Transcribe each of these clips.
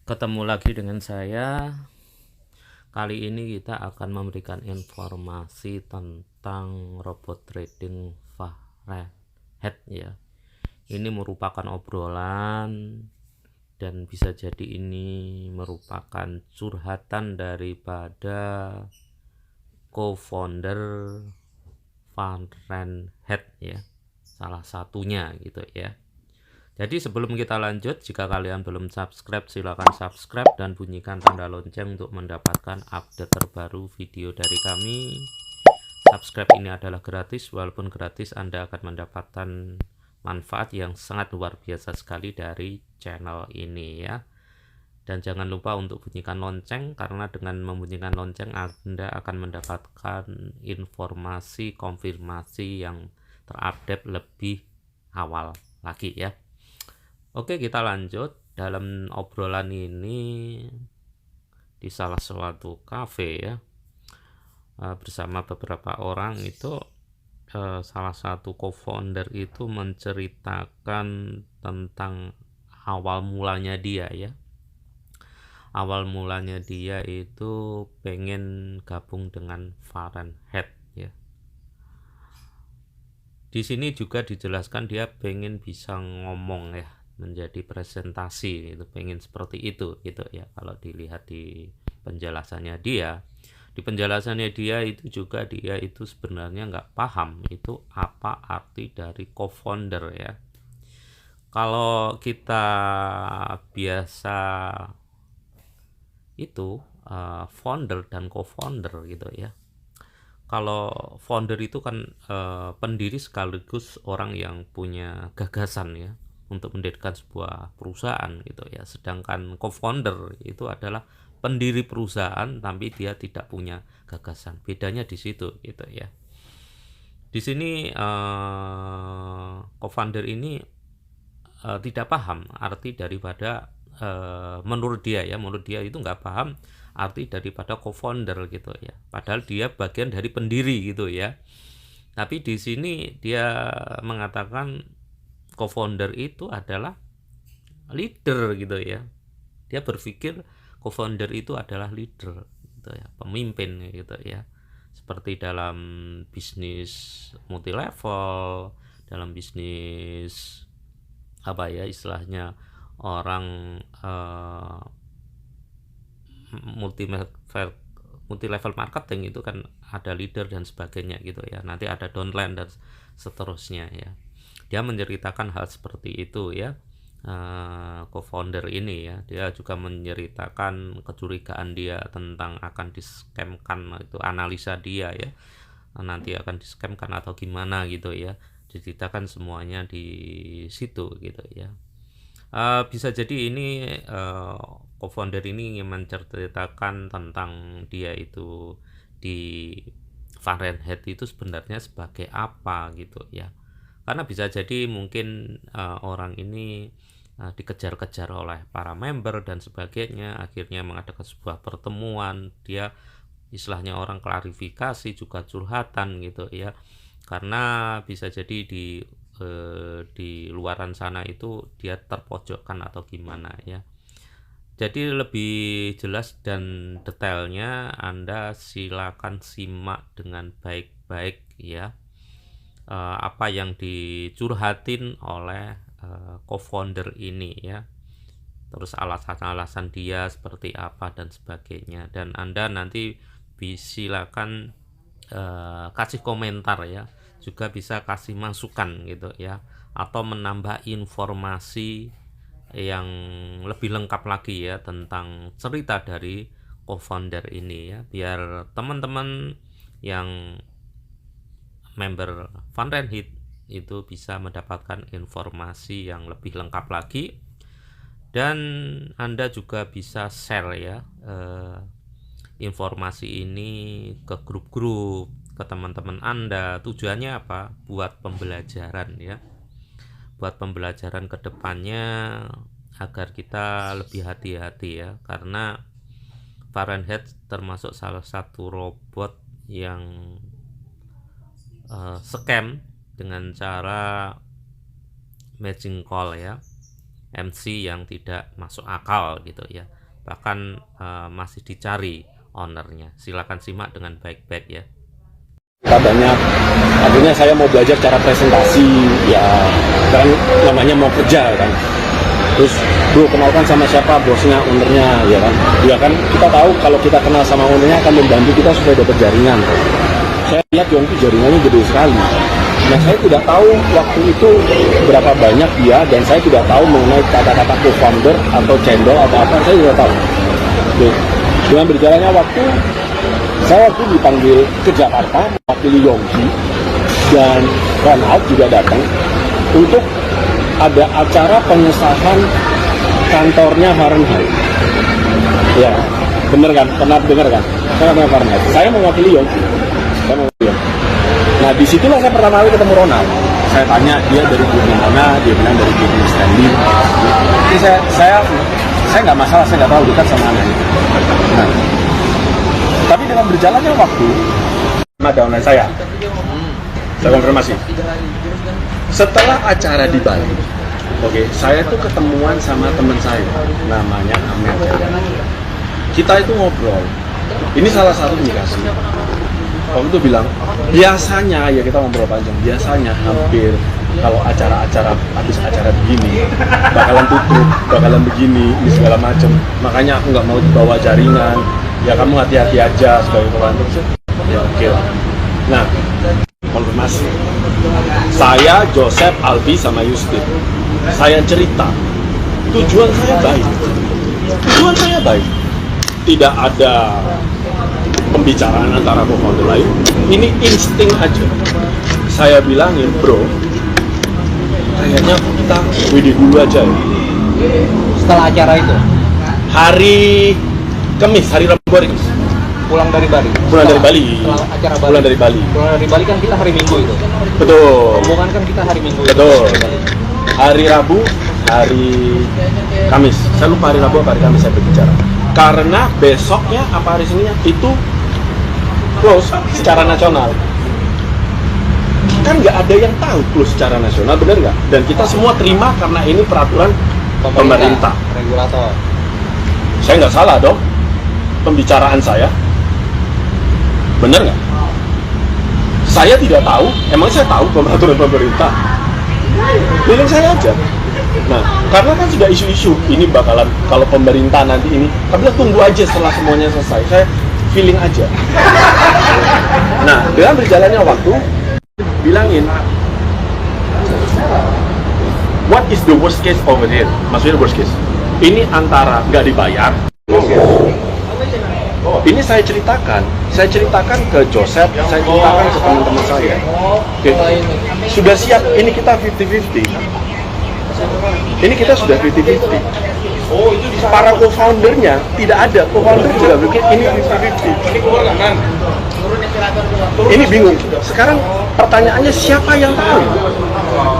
Ketemu lagi dengan saya. Kali ini kita akan memberikan informasi tentang robot trading Fahrenheit ya. Ini merupakan obrolan dan bisa jadi ini merupakan curhatan daripada co-founder Fahrenheit ya. Salah satunya gitu ya. Jadi sebelum kita lanjut, jika kalian belum subscribe, silakan subscribe dan bunyikan tanda lonceng untuk mendapatkan update terbaru video dari kami. Subscribe ini adalah gratis, walaupun gratis Anda akan mendapatkan manfaat yang sangat luar biasa sekali dari channel ini ya. Dan jangan lupa untuk bunyikan lonceng, karena dengan membunyikan lonceng Anda akan mendapatkan informasi konfirmasi yang terupdate lebih awal lagi ya. Oke, kita lanjut. Dalam obrolan ini di salah suatu kafe ya, bersama beberapa orang itu, salah satu co-founder itu menceritakan tentang awal mulanya dia ya. Awal mulanya dia itu pengen gabung dengan Fahrenheit ya. Di sini juga dijelaskan dia pengen bisa ngomong ya, menjadi presentasi itu, pengen seperti itu gitu ya. Kalau dilihat di penjelasannya dia, itu juga dia itu sebenarnya nggak paham itu apa arti dari co-founder ya. Kalau kita biasa itu founder dan co-founder gitu ya. Kalau founder itu kan pendiri sekaligus orang yang punya gagasan ya untuk mendirikan sebuah perusahaan gitu ya. Sedangkan co-founder itu adalah pendiri perusahaan tapi dia tidak punya gagasan. Bedanya di situ gitu ya. Di sini co-founder ini tidak paham arti daripada menurut dia itu nggak paham arti daripada co-founder gitu ya. Padahal dia bagian dari pendiri gitu ya. Tapi di sini dia mengatakan co-founder itu adalah leader gitu ya. Dia berpikir co-founder itu adalah leader gitu ya, pemimpin gitu ya. Seperti dalam bisnis multi level, dalam bisnis apa ya istilahnya orang multi level marketing itu kan ada leader dan sebagainya gitu ya. Nanti ada downline dan seterusnya ya. Dia menceritakan hal seperti itu ya. Co-founder ini ya, dia juga menceritakan kecurigaan dia tentang akan di-scamkan, itu analisa dia ya, nanti akan di-scamkan atau gimana gitu ya. Diceritakan semuanya di situ gitu ya. Bisa jadi ini co-founder ini ingin menceritakan tentang dia itu di Fahrenheit itu sebenarnya sebagai apa gitu ya. Karena bisa jadi mungkin orang ini dikejar-kejar oleh para member dan sebagainya, akhirnya mengadakan sebuah pertemuan, dia istilahnya orang klarifikasi juga curhatan gitu ya. Karena bisa jadi di luaran sana itu dia terpojokkan atau gimana ya. Jadi lebih jelas dan detailnya Anda silakan simak dengan baik-baik ya, apa yang dicurhatin oleh co-founder ini ya. Terus alasan-alasan dia seperti apa dan sebagainya. Dan Anda nanti silakan kasih komentar ya, juga bisa kasih masukan gitu ya, atau menambah informasi yang lebih lengkap lagi ya tentang cerita dari co-founder ini ya, biar teman-teman yang member Fahrenheit itu bisa mendapatkan informasi yang lebih lengkap lagi. Dan Anda juga bisa share ya informasi ini ke grup-grup, ke teman-teman Anda. Tujuannya apa? Buat pembelajaran ya. Buat pembelajaran ke depannya agar kita lebih hati-hati ya. Karena Fahrenheit termasuk salah satu robot yang scam dengan cara matching call ya, MC yang tidak masuk akal gitu ya. bahkan masih dicari ownernya. Silakan simak dengan baik-baik ya. Kita banyak, akhirnya saya mau belajar cara presentasi, ya kan namanya mau kerja kan. Terus bro kenalkan sama siapa bosnya, ownernya, ya kan. Ya kan kita tahu kalau kita kenal sama ownernya akan membantu kita supaya dapat jaringan. Saya lihat Yongki jaringannya gede sekali. Nah saya tidak tahu waktu itu berapa banyak dia, dan saya tidak tahu mengenai kata-kata co-founder atau cendol atau apa, saya tidak tahu. Oke. Dengan berjalannya waktu, saya waktu dipanggil ke Jakarta mewakili Yongki, dan Ronald juga datang untuk ada acara pengesahan kantornya Fahrenheit. Ya, bener kan? Pernah dengar kan? Kantornya Fahrenheit. Saya mewakili Yongki. Nah, disitulah saya pertama kali ketemu Ronald. Saya tanya dia dari grup mana, dia bilang dari grup Stanley. Jadi saya nggak masalah, saya nggak tahu dekat sama anaknya. Nah, tapi dengan berjalannya waktu, ada online saya konfirmasi. Setelah acara di Bali, oke, saya tuh ketemuan sama teman saya, namanya Amel Jaya. Kita itu ngobrol. Ini salah satu indikasi. Waktu itu bilang, biasanya ya kita ngobrol panjang. Biasanya hampir kalau acara-acara habis acara begini, bakalan tutup, bakalan begini, ini segala macam. Makanya aku nggak mau dibawa jaringan. Ya kamu hati-hati aja sebagai pembantu. Ya oke lah. Nah, konfirmasi. Saya, Joseph, Albi, sama Yustin. Saya cerita, tujuan saya baik. Tujuan saya baik. Tidak ada pembicaraan antara co-founder lain. Ini insting aja. Saya bilangin, bro, kayaknya kita WD dulu aja ya. Setelah acara itu? Hari Kamis, hari Rabu, hari Kamis. Pulang dari Bali? Pulang dari Bali. Setelah acara Bali? Pulang dari Bali. Pulang dari Bali kan kita hari Minggu itu? Betul. Rombongan kan kita hari Minggu. Betul. Hari Rabu, hari Kamis. Saya lupa hari Rabu apa hari Kamis saya berbicara. Karena besoknya apa hari Seninnya itu close secara nasional. Kan nggak ada yang tahu close secara nasional, benar nggak? Dan kita semua terima karena ini peraturan pemerintah. Regulator. Saya nggak salah dong pembicaraan saya, benar nggak? Saya tidak tahu, emang saya tahu peraturan pemerintah? Feeling saya aja. Nah, karena kan sudah isu-isu ini bakalan kalau pemerintah nanti ini, tapi tunggu aja setelah semuanya selesai. Saya feeling aja. Nah, dengan berjalannya waktu, bilangin, what is the worst case over here? Maksudnya worst case? Ini antara nggak dibayar. Ini saya ceritakan ke Joseph, saya ceritakan ke teman-teman saya. Oke, sudah siap, ini kita 50-50. Ini kita sudah 50-50. Para co-foundernya tidak ada, co-founder juga bikin ini 50-50. Ini bingung. Sekarang pertanyaannya siapa yang tahu?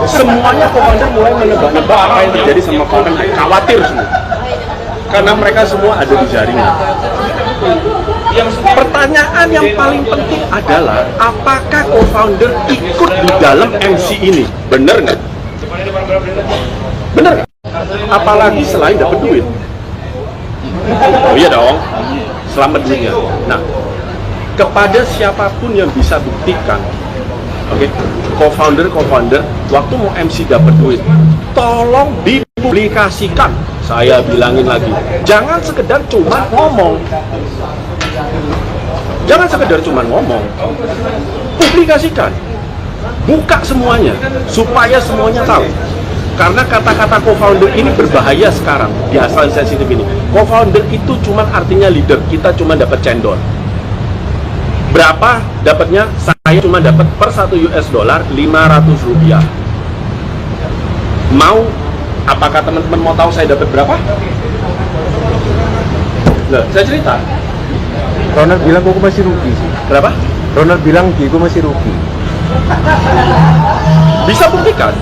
Semuanya co-founder mulai menebak-nebak apa yang terjadi sama Fahrenheit. Khawatir semua. Karena mereka semua ada di jaringan. Pertanyaan yang paling penting adalah apakah co-founder ikut di dalam MC ini? Bener nggak? Bener nggak? Apalagi selain dapat duit. Oh iya dong, selamat duitnya. Nah, kepada siapapun yang bisa buktikan, oke, co-founder, waktu mau MC dapat duit, tolong dipublikasikan. Saya bilangin lagi, jangan sekedar cuma ngomong. Jangan sekedar cuma ngomong. Publikasikan. Buka semuanya, supaya semuanya tahu. Karena kata-kata co-founder ini berbahaya sekarang di hal sensitif ini. Co-founder itu cuma artinya leader, kita cuma dapat cendol. Berapa dapatnya? Saya cuma dapat per 1 US dollar 500 rupiah. Mau, apakah teman-teman mau tahu saya dapat berapa? Nah, saya cerita. Ronald bilang aku masih rugi sih. Berapa? Ronald bilang aku masih rugi. Bisa buktikan.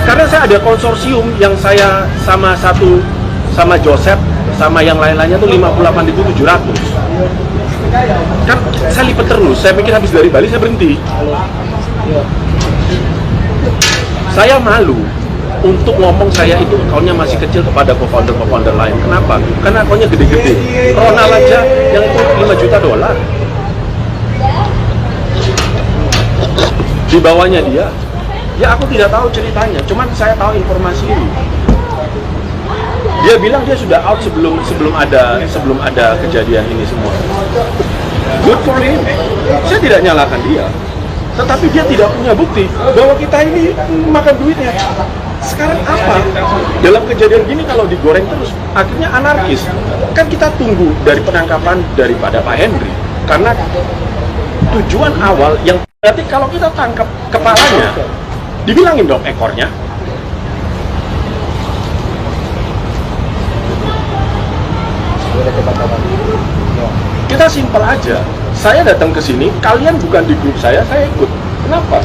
Karena saya ada konsorsium yang saya sama Joseph sama yang lain-lainnya tuh 58.700. Kan saya lipat terus. Saya pikir habis dari Bali saya berhenti. Saya malu untuk ngomong saya itu akunnya masih kecil kepada co-founder lain. Kenapa? Karena akunnya gede-gede. Ronald aja yang itu $5 juta. Di bawahnya dia. Ya aku tidak tahu ceritanya, cuman saya tahu informasi ini. Dia bilang dia sudah out sebelum ada kejadian ini semua. Good for him. Saya tidak nyalakan dia. Tetapi dia tidak punya bukti bahwa kita ini makan duitnya. Sekarang apa? Dalam kejadian gini kalau digoreng terus, akhirnya anarkis. Kan kita tunggu dari penangkapan daripada Pak Henry. Karena tujuan awal yang berarti kalau kita tangkap kepalanya, dibilangin dong ekornya. Kita simpel aja. Saya datang ke sini, kalian bukan di grup saya ikut. Kenapa?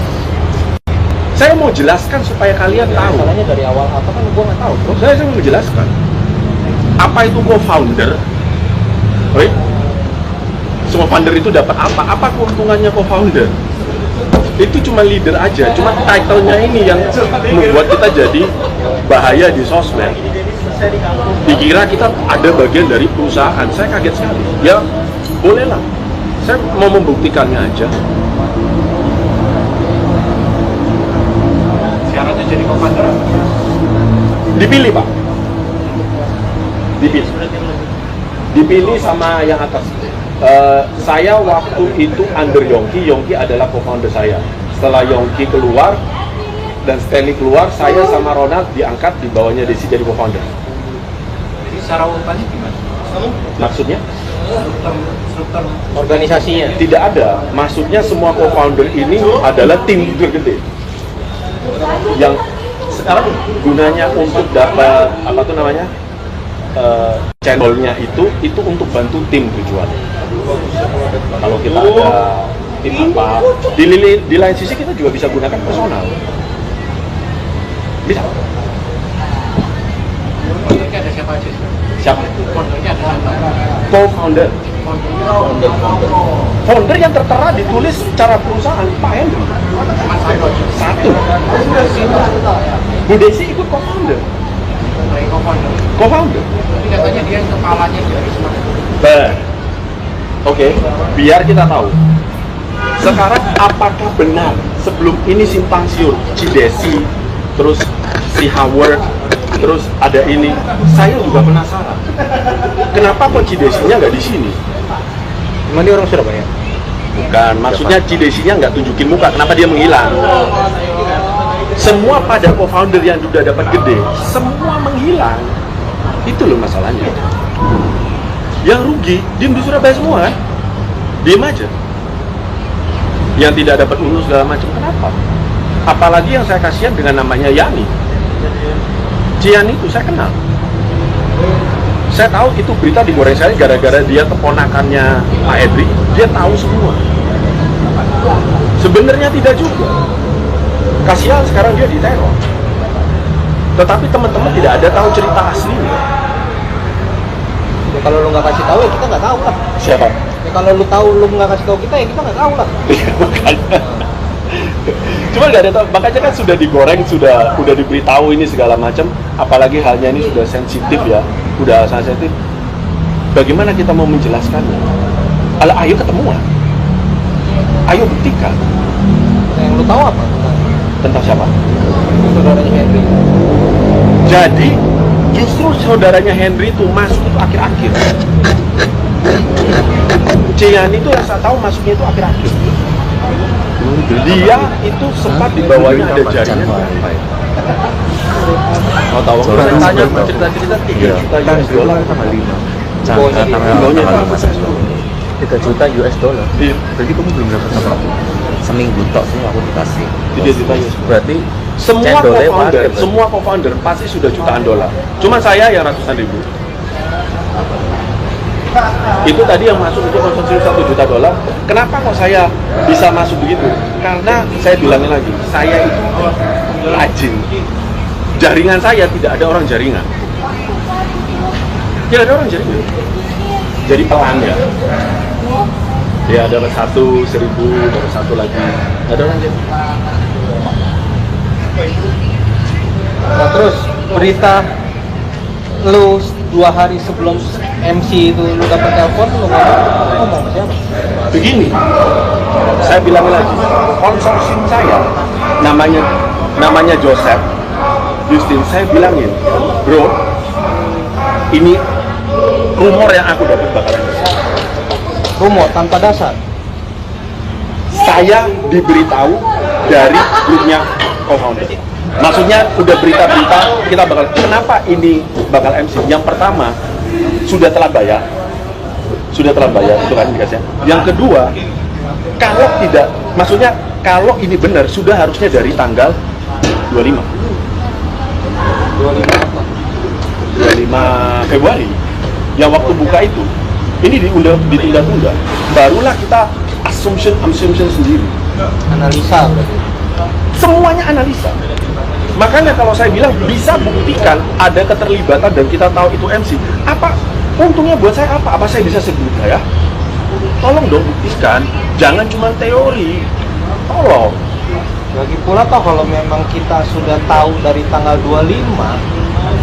Saya mau jelaskan supaya kalian tahu. Masalahnya dari awal apa kan gua nggak tahu, bro. Saya mau menjelaskan. Apa itu co-founder? Oi? Semua founder itu dapat apa? Apa keuntungannya co-founder? Itu cuma leader aja, cuma title-nya ini yang membuat kita jadi bahaya di sosmed. Dikira kita ada bagian dari perusahaan, saya kaget sekali. Ya, bolehlah. Saya mau membuktikannya aja. Syaratnya jadi co-founder. Dipilih, Pak. Dipilih sama yang atas. Saya waktu itu under Yongki adalah co-founder saya. Setelah Yongki keluar dan Stanley keluar, saya sama Ronald diangkat di bawahnya Desi jadi co-founder. Jadi secara umumnya gimana? Maksudnya? Struktur organisasinya Tidak ada. Maksudnya semua co-founder ini adalah tim tergede. Yang sekarang gunanya untuk dapat apa tuh namanya? Channelnya itu untuk bantu tim tujuan. Kalau kita ada tim apa, di lain sisi kita juga bisa gunakan personal. Bisa. foundernya ada siapa aja? Siapa? Foundernya ada siapa? Co-founder. Founder yang tertera ditulis secara perusahaan Pak Henry. Cuma Satu. Bu Desi ikut co-founder. dari co-founder. Co-founder. Tapi katanya dia yang kepalanya dari semua. Oke, biar kita tahu. Sekarang apakah benar sebelum ini simpang siur Cidesi, terus si Howard, terus ada ini, saya juga penasaran. Kenapa kok Cidesinya nggak di sini? Emang dia orang Surabaya? Bukan, maksudnya Cidesinya nggak tunjukin muka. Kenapa dia menghilang? Semua pada co-founder yang sudah dapat gede, semua menghilang. Itu loh masalahnya. Yang rugi diem di Surabaya semua kan? Diem aja. Yang tidak dapat urus segala macam, kenapa? Apalagi yang saya kasihan dengan namanya Yani. Cian itu saya kenal. Saya tahu itu berita digoreng saya gara-gara dia keponakannya Pak Edri. Dia tahu semua. Sebenarnya tidak juga. Kasihan sekarang dia diteror. Tetapi teman-teman tidak ada tahu cerita aslinya. Ya, kalau lu nggak kasih tahu ya kita nggak tahu lah. Siapa? Ya, kalau lu tahu lu nggak kasih tahu kita ya kita nggak tahu lah. Makanya. Cuma nggak ada tahu. Makanya kan sudah digoreng, sudah diberitahu ini segala macam. Apalagi halnya ini sudah sensitif ya, sudah sensitif. Bagaimana kita mau menjelaskannya? Ayo ketemuan. Ayo buktikan. Yang lu tahu apa? Tentang siapa? Saudaranya Henry. Jadi justru saudaranya Henry itu masuk itu akhir-akhir. Cian itu yang saya tahu masuknya itu akhir-akhir. Dia itu sempat di bawahnya ada jaringan. Mau tahu? Saya tanya cerita-cerita 3 juta US dollar sama 5. Bawahnya 3 juta US dollar. Iya. Berarti kamu belum dapat apa-apa. Seminggu tok sih aku dikasih. 3 juta US. Berarti semua co-founder pasti sudah jutaan dolar. Cuma saya yang ratusan ribu. Itu tadi yang masuk itu konsumsi $1 juta. Kenapa kok saya bisa masuk begitu? Karena saya bilangin lagi, saya itu rajin. Jaringan saya tidak ada orang jaringan. Tidak ada orang jaringan. Jadi pelanggan. Ya dapat 1.000, dapat 1 lagi. Nggak ada orang jaringan. Nah terus berita lu 2 hari sebelum MC itu lu dapet telepon, lu ngomong sama siapa? Begini, saya bilang lagi, konsorsium saya namanya Joseph Justin, saya bilangin, bro, ini rumor yang aku dapat bakalan Rumor tanpa dasar. saya diberitahu dari grupnya co-founder. Maksudnya udah berita-berita kita bakal, kenapa ini bakal MC? Yang pertama, sudah telah bayar itu kan dikasih. Yang kedua, kalau tidak, maksudnya kalau ini benar sudah harusnya dari tanggal 25 Februari yang waktu buka itu, ini ditunda-tunda, barulah kita assumption sendiri. Analisa berarti. Semuanya analisa. Makanya kalau saya bilang bisa buktikan ada keterlibatan dan kita tahu itu MC, apa untungnya buat saya apa? Apa saya bisa sebut ya? Tolong dong buktikan, jangan cuma teori. Tolong. Lagi pula toh kalau memang kita sudah tahu dari tanggal 25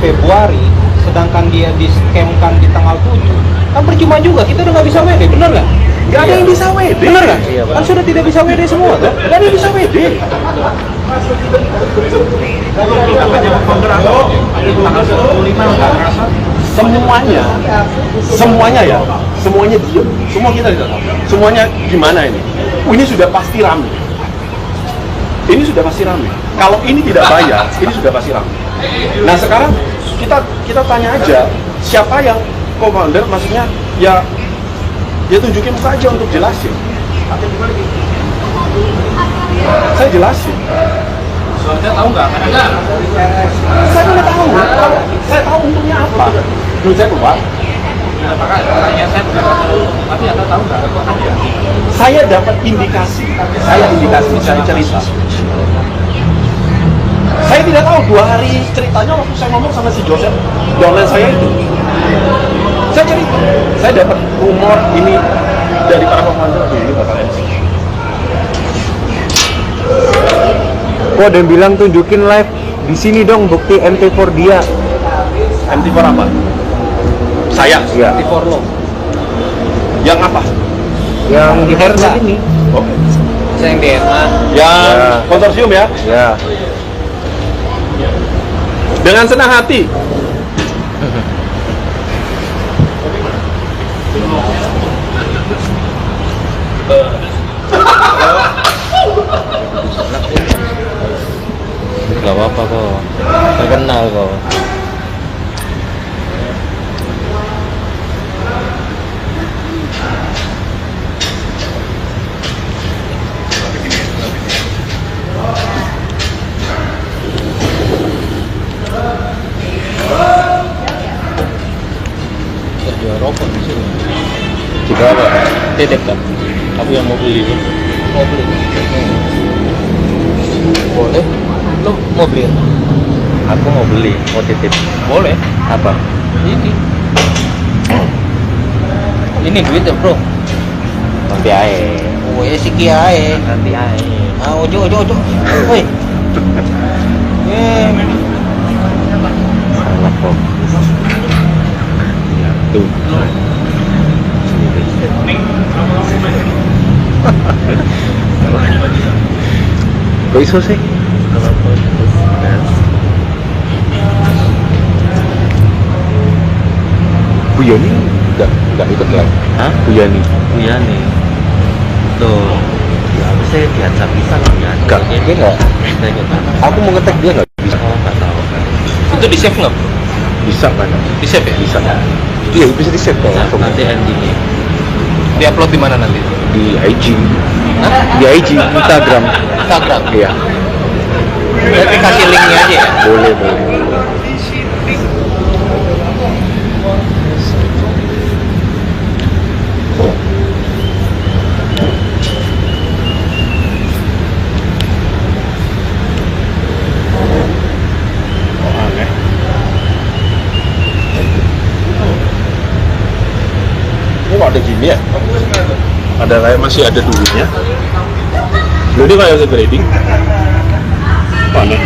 Februari, sedangkan dia di-scamkan di tanggal 7, kan percuma juga, kita udah nggak bisa WD, bener nggak? Nggak ada yang bisa WD. Bener nggak? Iya, Pak. Kan sudah tidak bisa WD semua tuh. Nggak ada yang bisa WD. Semuanya diem. Semua kita tidak tahu. Semuanya gimana ini? Ini sudah pasti rame. Kalau ini tidak bayar, ini sudah pasti rame. Nah sekarang kita tanya aja, siapa yang co-founder, maksudnya ya tunjukin muka aja untuk jelasin. Saya jelasin. Soalnya tahu nggak? Saya nggak tahu. Saya tahu untungnya apa. Duit saya keluar. Makanya saya bukan tapi Anda tahu nggak? Saya dapat indikasi. Saya cerita. Saya tidak tahu 2 hari ceritanya waktu saya ngomong sama si Joseph downline saya itu. Saya cerita. Saya dapat rumor ini dari para pemantau ini bakal MC. Kok ada yang bilang tunjukin live di sini dong bukti MT4 dia. MT4 apa? Saya. Iya. Di Forlo. Yang apa? Yang di Herza ini. Oke. Saya yang DNA. Yang Ya. konsorsium ya. Ya. Dengan senang hati. Gak apa-apa kok. Terkenal kok. Jual rokok di sini. Juga apa? Dedek kan? Aku yang mau beli itu. Mau beli? Boleh. Lo mau beli? Aku mau beli, mau titip. Boleh. Apa? Ini duit ya bro. Nanti ae. Oh ya siki ae. Nanti ae. Ah ojo. Woi. Salah kok. Tuh. Kok iso sih? Bu Yani nggak ikut live? Hah? Bu Yani? Iya nih. Tuh. Ya apa sih biasa bisa lah ya. Nggak, dia nggak. Saya nggak tahu. Aku mau ngetek dia nggak bisa. Oh nggak tahu. Itu di save nggak? Bisa kan? Di save ya? Bisa. Iya, bisa di save kok. Nah, langsung. nanti endingnya. Di upload di mana nanti? Di IG. Di IG, Instagram. Instagram. Iya. Nanti kasih linknya aja ya. Boleh. Ini kok ada gini ya? Ada kayak masih ada duitnya. Loh, ini kayak grading. Mana?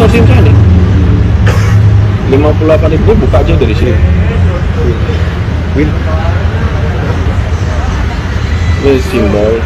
konsorsium sana. 58 itu buka aja dari sini. Win. Ini simbol